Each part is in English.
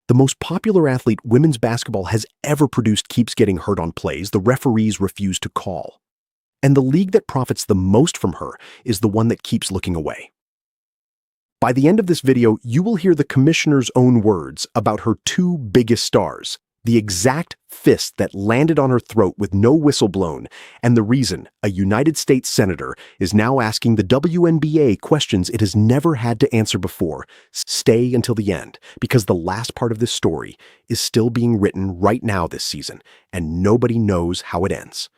The most popular athlete women's basketball has ever produced keeps getting hurt on plays the referees refuse to call. And the league that profits the most from her is the one that keeps looking away. By the end of this video, you will hear the commissioner's own words about her two biggest stars, the exact fist that landed on her throat with no whistle blown, and the reason a United States senator is now asking the WNBA questions it has never had to answer before. Stay until the end, because the last part of this story is still being written right now this season, and nobody knows how it ends.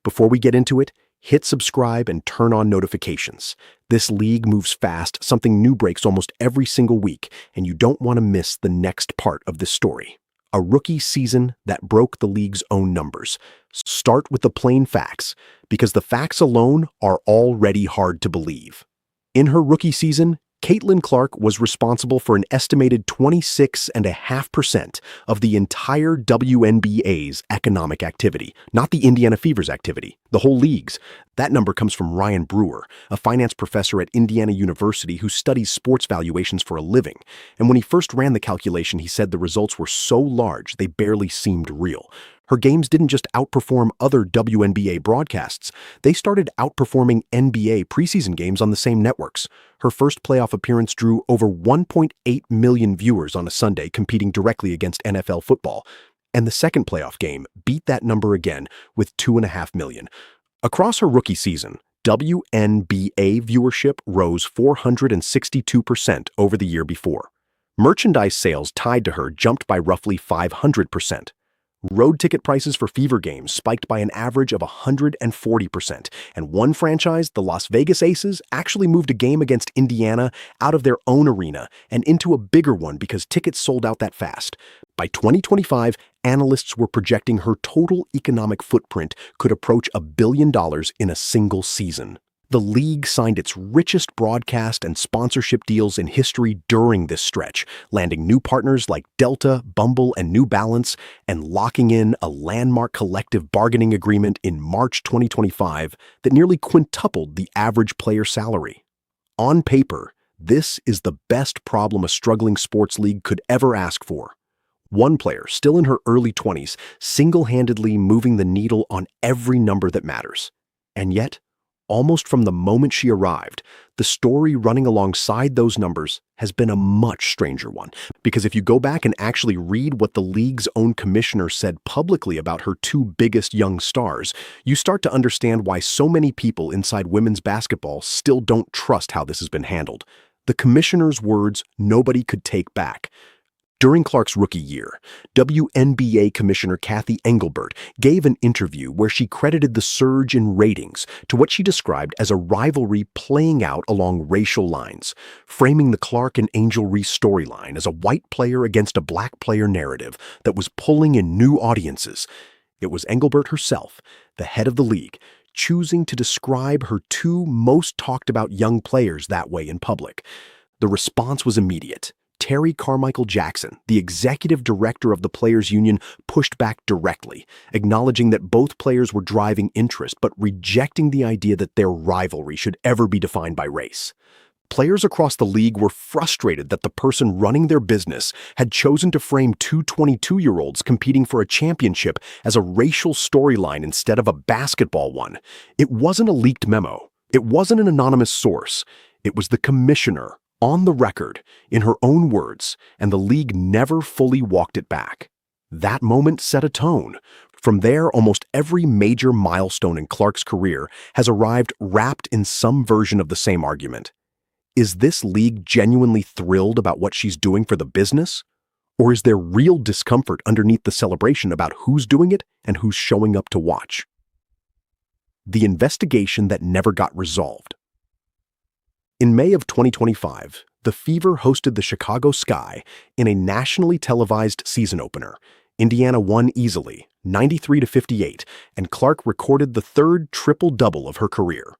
Before we get into it, hit subscribe and turn on notifications. This league moves fast, something new breaks almost every single week, and you don't want to miss the next part of this story. A rookie season that broke the league's own numbers. Start with the plain facts, because the facts alone are already hard to believe. In her rookie season, Caitlin Clark was responsible for an estimated 26.5% of the entire WNBA's economic activity, not the Indiana Fever's activity, the whole league's. That number comes from Ryan Brewer, a finance professor at Indiana University who studies sports valuations for a living. And when he first ran the calculation, he said the results were so large they barely seemed real. Her games didn't just outperform other WNBA broadcasts, they started outperforming NBA preseason games on the same networks. Her first playoff appearance drew over 1.8 million viewers on a Sunday, competing directly against NFL football. And the second playoff game beat that number again with 2.5 million. Across her rookie season, WNBA viewership rose 462% over the year before. Merchandise sales tied to her jumped by roughly 500%. Road ticket prices for Fever games spiked by an average of 140%, and one franchise, the Las Vegas Aces, actually moved a game against Indiana out of their own arena and into a bigger one because tickets sold out that fast. By 2025, analysts were projecting her total economic footprint could approach $1 billion in a single season. The league signed its richest broadcast and sponsorship deals in history during this stretch, landing new partners like Delta, Bumble, and New Balance, and locking in a landmark collective bargaining agreement in March 2025 that nearly quintupled the average player salary. On paper, this is the best problem a struggling sports league could ever ask for. One player, still in her early 20s, single-handedly moving the needle on every number that matters. And yet, almost from the moment she arrived, the story running alongside those numbers has been a much stranger one. Because if you go back and actually read what the league's own commissioner said publicly about her two biggest young stars, you start to understand why so many people inside women's basketball still don't trust how this has been handled. The commissioner's words nobody could take back. During Clark's rookie year, WNBA Commissioner Cathy Engelbert gave an interview where she credited the surge in ratings to what she described as a rivalry playing out along racial lines, framing the Clark and Angel Reese storyline as a white player against a black player narrative that was pulling in new audiences. It was Engelbert herself, the head of the league, choosing to describe her two most talked about young players that way in public. The response was immediate. Terry Carmichael Jackson, the executive director of the Players Union, pushed back directly, acknowledging that both players were driving interest but rejecting the idea that their rivalry should ever be defined by race. Players across the league were frustrated that the person running their business had chosen to frame two 22-year-olds competing for a championship as a racial storyline instead of a basketball one. It wasn't a leaked memo. It wasn't an anonymous source. It was the commissioner, on the record, in her own words, and the league never fully walked it back. That moment set a tone. From there, almost every major milestone in Clark's career has arrived wrapped in some version of the same argument. Is this league genuinely thrilled about what she's doing for the business? Or is there real discomfort underneath the celebration about who's doing it and who's showing up to watch? The investigation that never got resolved. In May of 2025, the Fever hosted the Chicago Sky in a nationally televised season opener. Indiana won easily, 93-58, and Clark recorded the third triple-double of her career.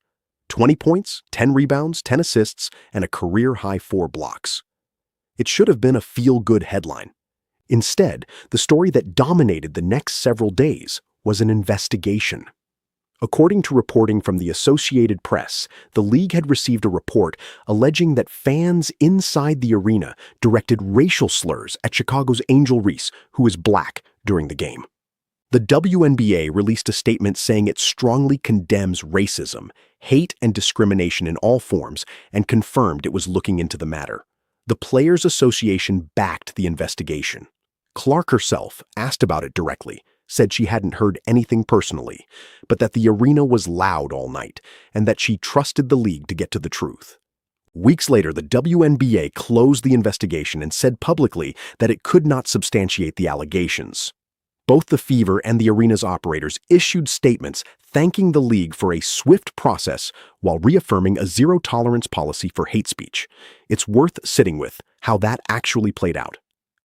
20 points, 10 rebounds, 10 assists, and a career-high 4 blocks. It should have been a feel-good headline. Instead, the story that dominated the next several days was an investigation. According to reporting from the Associated Press, the league had received a report alleging that fans inside the arena directed racial slurs at Chicago's Angel Reese, who is black, during the game. The WNBA released a statement saying it strongly condemns racism, hate, and discrimination in all forms, and confirmed it was looking into the matter. The Players Association backed the investigation. Clark herself, asked about it directly, said she hadn't heard anything personally, but that the arena was loud all night and that she trusted the league to get to the truth. Weeks later, the WNBA closed the investigation and said publicly that it could not substantiate the allegations. Both the Fever and the arena's operators issued statements thanking the league for a swift process while reaffirming a zero-tolerance policy for hate speech. It's worth sitting with how that actually played out.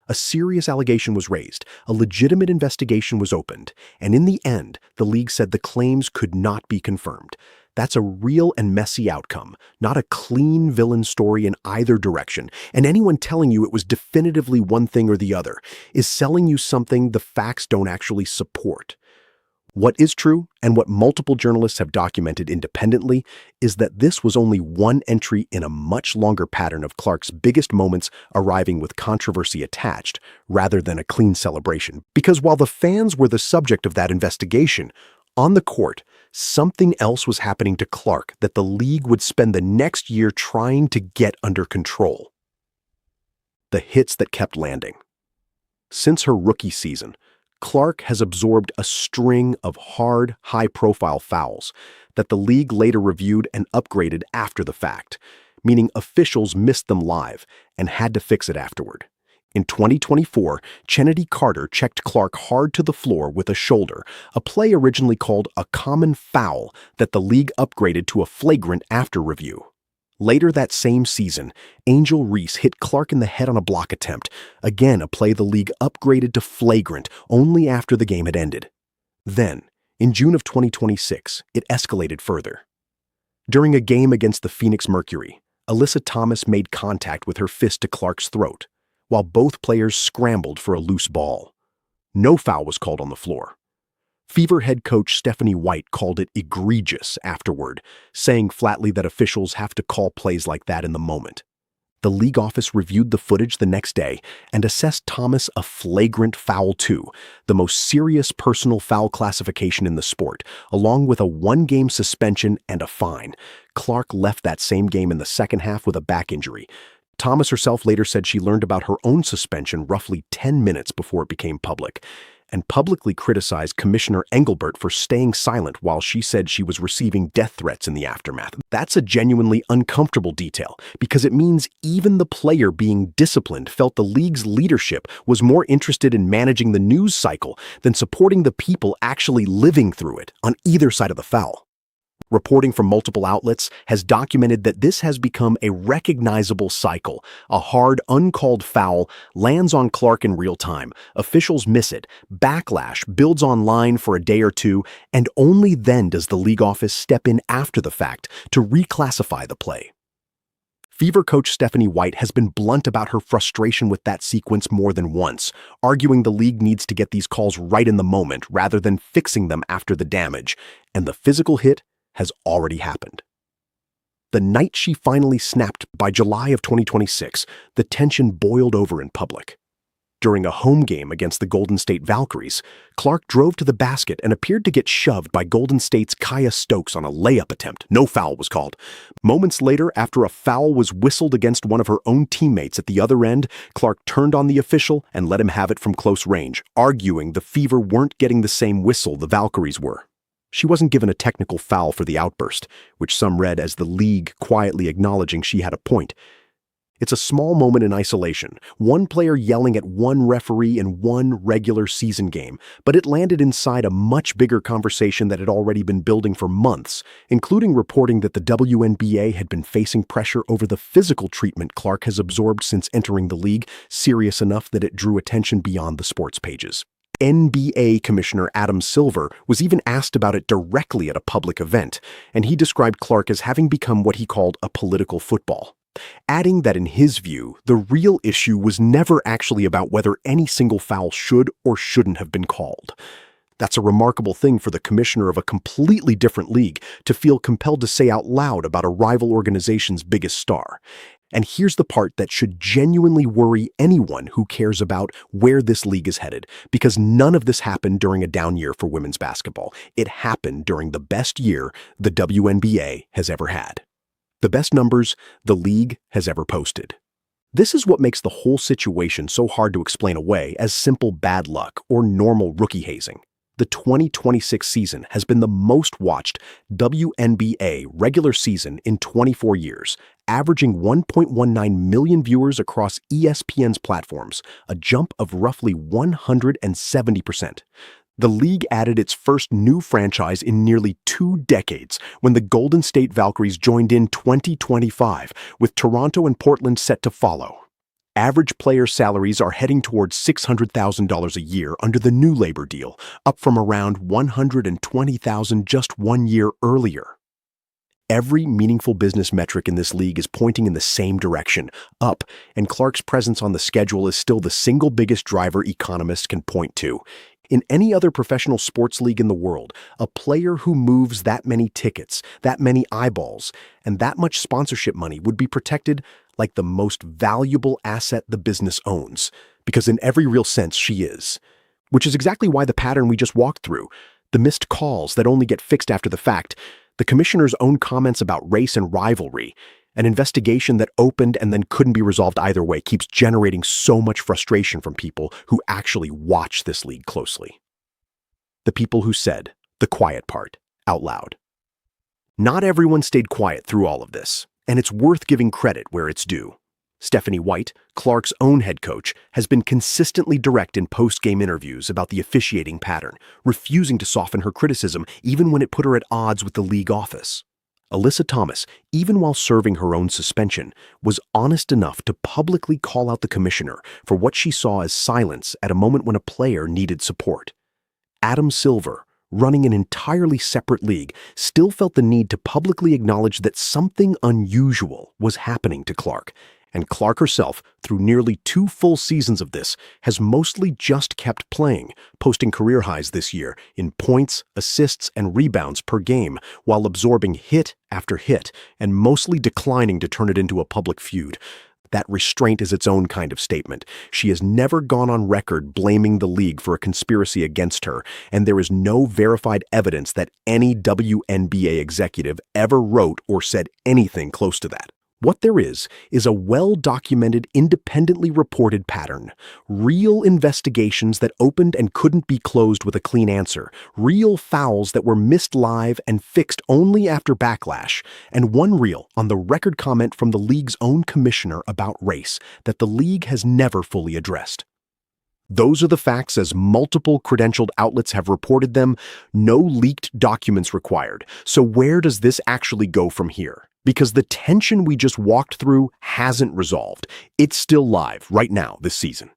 A serious allegation was raised, a legitimate investigation was opened, and in the end, the league said the claims could not be confirmed. That's a real and messy outcome, not a clean villain story in either direction, and anyone telling you it was definitively one thing or the other is selling you something the facts don't actually support. What is true, and what multiple journalists have documented independently, is that this was only one entry in a much longer pattern of Clark's biggest moments arriving with controversy attached, rather than a clean celebration. Because while the fans were the subject of that investigation, on the court, something else was happening to Clark that the league would spend the next year trying to get under control. The hits that kept landing. Since her rookie season, Clark has absorbed a string of hard, high-profile fouls that the league later reviewed and upgraded after the fact, meaning officials missed them live and had to fix it afterward. In 2024, Chennedy Carter checked Clark hard to the floor with a shoulder, a play originally called a common foul that the league upgraded to a flagrant after review. Later that same season, Angel Reese hit Clark in the head on a block attempt, again a play the league upgraded to flagrant only after the game had ended. Then, in June of 2026, it escalated further. During a game against the Phoenix Mercury, Alyssa Thomas made contact with her fist to Clark's throat, while both players scrambled for a loose ball. No foul was called on the floor. Fever head coach Stephanie White called it egregious afterward, saying flatly that officials have to call plays like that in the moment. The league office reviewed the footage the next day and assessed Thomas a flagrant foul too, the most serious personal foul classification in the sport, along with a one-game suspension and a fine. Clark left that same game in the second half with a back injury. Thomas herself later said she learned about her own suspension roughly 10 minutes before it became public, and publicly criticized Commissioner Engelbert for staying silent while she said she was receiving death threats in the aftermath. That's a genuinely uncomfortable detail, because it means even the player being disciplined felt the league's leadership was more interested in managing the news cycle than supporting the people actually living through it on either side of the foul. Reporting from multiple outlets has documented that this has become a recognizable cycle. A hard, uncalled foul lands on Clark in real time. Officials miss it. Backlash builds online for a day or two, and only then does the league office step in after the fact to reclassify the play. Fever coach Stephanie White has been blunt about her frustration with that sequence more than once, arguing the league needs to get these calls right in the moment rather than fixing them after the damage, and the physical hit has already happened. The night she finally snapped, by July of 2026, the tension boiled over in public. During a home game against the Golden State Valkyries, Clark drove to the basket and appeared to get shoved by Golden State's Kaya Stokes on a layup attempt. No foul was called. Moments later, after a foul was whistled against one of her own teammates at the other end, Clark turned on the official and let him have it from close range, arguing the Fever weren't getting the same whistle the Valkyries were. She wasn't given a technical foul for the outburst, which some read as the league quietly acknowledging she had a point. It's a small moment in isolation, one player yelling at one referee in one regular season game, but it landed inside a much bigger conversation that had already been building for months, including reporting that the WNBA had been facing pressure over the physical treatment Clark has absorbed since entering the league, serious enough that it drew attention beyond the sports pages. NBA Commissioner Adam Silver was even asked about it directly at a public event, and he described Clark as having become what he called a political football, adding that in his view, the real issue was never actually about whether any single foul should or shouldn't have been called. That's a remarkable thing for the commissioner of a completely different league to feel compelled to say out loud about a rival organization's biggest star. And here's the part that should genuinely worry anyone who cares about where this league is headed, because none of this happened during a down year for women's basketball. It happened during the best year the WNBA has ever had. The best numbers the league has ever posted. This is what makes the whole situation so hard to explain away as simple bad luck or normal rookie hazing. The 2026 season has been the most watched WNBA regular season in 24 years, averaging 1.19 million viewers across ESPN's platforms, a jump of roughly 170%. The league added its first new franchise in nearly 2 decades when the Golden State Valkyries joined in 2025, with Toronto and Portland set to follow. Average player salaries are heading towards $600,000 a year under the new labor deal, up from around $120,000 just 1 year earlier. Every meaningful business metric in this league is pointing in the same direction, up, and Clark's presence on the schedule is still the single biggest driver economists can point to. In any other professional sports league in the world, a player who moves that many tickets, that many eyeballs, and that much sponsorship money would be protected like the most valuable asset the business owns, because in every real sense she is. Which is exactly why the pattern we just walked through, the missed calls that only get fixed after the fact, the commissioner's own comments about race and rivalry, an investigation that opened and then couldn't be resolved either way keeps generating so much frustration from people who actually watch this league closely. The people who said the quiet part out loud. Not everyone stayed quiet through all of this, and it's worth giving credit where it's due. Stephanie White, Clark's own head coach, has been consistently direct in post-game interviews about the officiating pattern, refusing to soften her criticism even when it put her at odds with the league office. Alyssa Thomas, even while serving her own suspension, was honest enough to publicly call out the commissioner for what she saw as silence at a moment when a player needed support. Adam Silver, running an entirely separate league, still felt the need to publicly acknowledge that something unusual was happening to Clark. And Clark herself, through nearly 2 full seasons of this, has mostly just kept playing, posting career highs this year in points, assists, and rebounds per game, while absorbing hit after hit and mostly declining to turn it into a public feud. That restraint is its own kind of statement. She has never gone on record blaming the league for a conspiracy against her, and there is no verified evidence that any WNBA executive ever wrote or said anything close to that. What there is a well-documented, independently reported pattern. Real investigations that opened and couldn't be closed with a clean answer. Real fouls that were missed live and fixed only after backlash. And one reel on the record comment from the league's own commissioner about race that the league has never fully addressed. Those are the facts as multiple credentialed outlets have reported them. No leaked documents required. So where does this actually go from here? Because the tension we just walked through hasn't resolved. It's still live right now this season.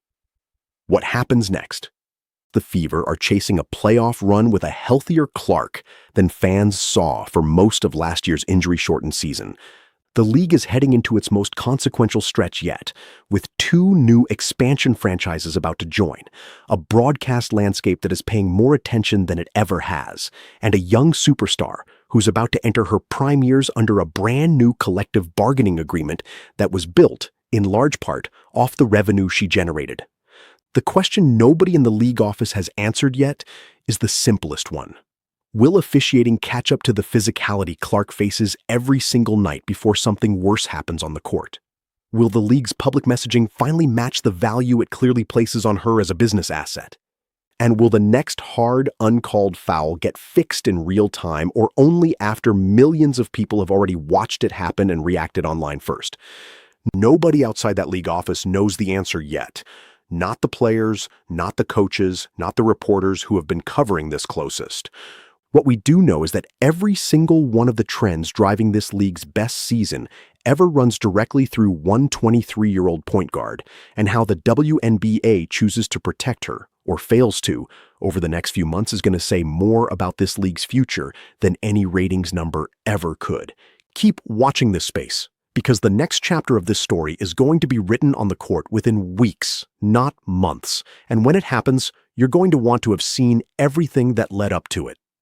What happens next? The Fever are chasing a playoff run with a healthier Clark than fans saw for most of last year's injury-shortened season. The league is heading into its most consequential stretch yet, with 2 new expansion franchises about to join, a broadcast landscape that is paying more attention than it ever has, and a young superstar who's about to enter her prime years under a brand new collective bargaining agreement that was built, in large part, off the revenue she generated. The question nobody in the league office has answered yet is the simplest one. Will officiating catch up to the physicality Clark faces every single night before something worse happens on the court? Will the league's public messaging finally match the value it clearly places on her as a business asset? And will the next hard, uncalled foul get fixed in real time or only after millions of people have already watched it happen and reacted online first? Nobody outside that league office knows the answer yet. Not the players, not the coaches, not the reporters who have been covering this closest. What we do know is that every single one of the trends driving this league's best season ever runs directly through one 23-year-old point guard, and how the WNBA chooses to protect her, or fails to, over the next few months is going to say more about this league's future than any ratings number ever could. Keep watching this space, because the next chapter of this story is going to be written on the court within weeks, not months. And when it happens, you're going to want to have seen everything that led up to it.